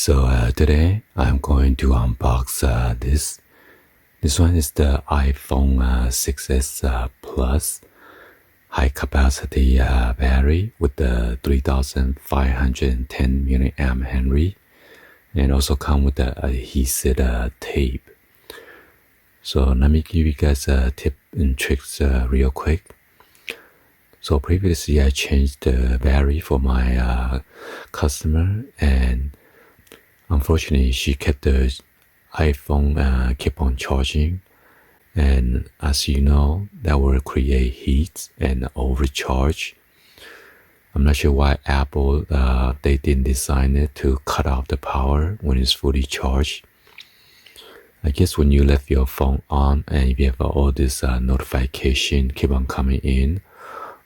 Today I'm going to unbox this. This one is the iPhone 6s Plus high capacity battery with the 3510 milliamp Henry, and also come with the adhesive tape. So let me give you guys a tip and tricks real quick. So previously I changed the battery for my customer, and unfortunately she kept the iPhone keep on charging, and as you know, that will create heat and overcharge. I'm not sure why Apple they didn't design it to cut off the power when it's fully charged. I guess when you left your phone on and if you have all this notification keep on coming in,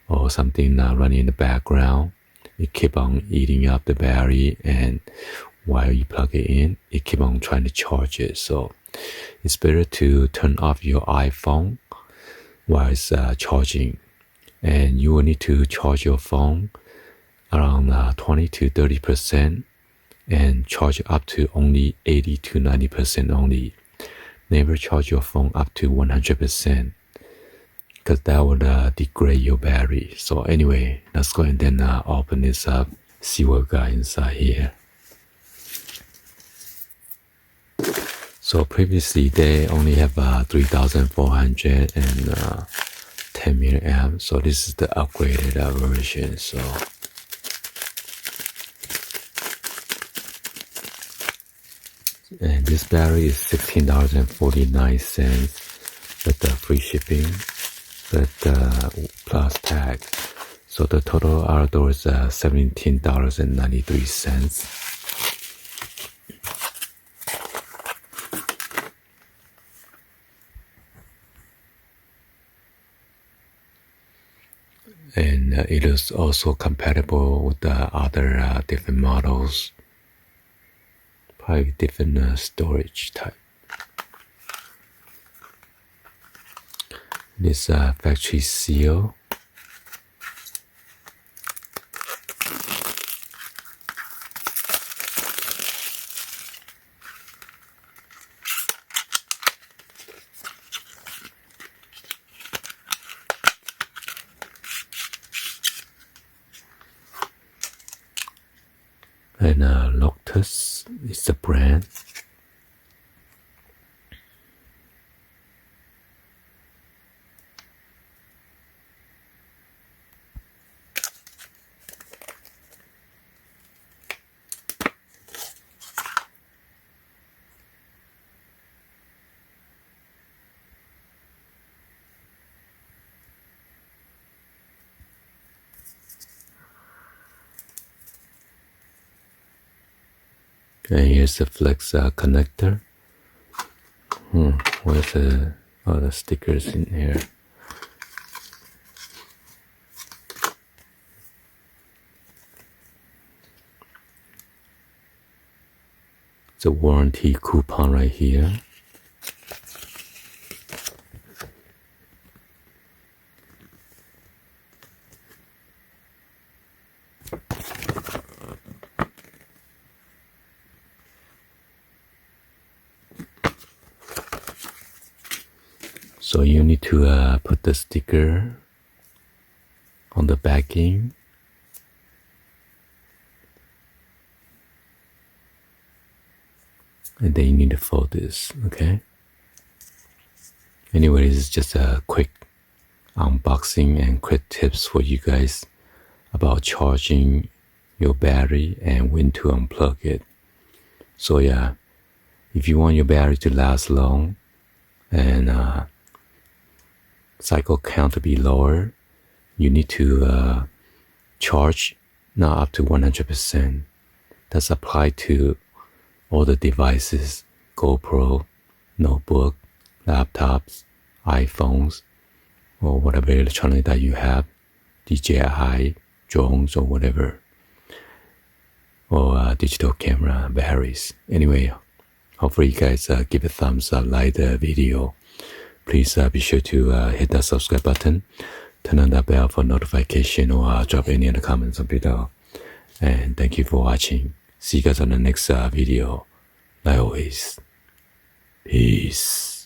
or something running in the background, it keep on eating up the battery, and while you plug it in, it keep on trying to charge it. So it's better to turn off your iPhone while it's charging, and you will need to charge your phone around 20 to 30% and charge up to only 80 to 90% only. Never charge your phone up to 100%, because that would degrade your battery. So anyway, let's go and then open this up, see what we got inside here. So previously they only have 3410 milliamps. So this is the upgraded version. So and this battery is $16.49 with the free shipping, with plus tag. So the total outdoor is $17.93. And it is also compatible with the other different models, probably different storage type. This factory seal. And Lotus is the brand. And here's the flex connector. Where's the stickers in here? It's a warranty coupon right here. So you need to put the sticker on the backing, and then you need to fold this, okay? Anyway, this is just a quick unboxing and quick tips for you guys about charging your battery and when to unplug it. So yeah, if you want your battery to last long and cycle count to be lower, you need to charge not up to 100%. That's applied to all the devices: GoPro, notebook, laptops, iPhones, or whatever electronic that you have, DJI, drones, or whatever, or digital camera batteries. Anyway, hopefully you guys give a thumbs up, like the video. Please be sure to hit that subscribe button, turn on that bell for notification, or drop any other comments below. And thank you for watching. See you guys on the next video. Like always, peace.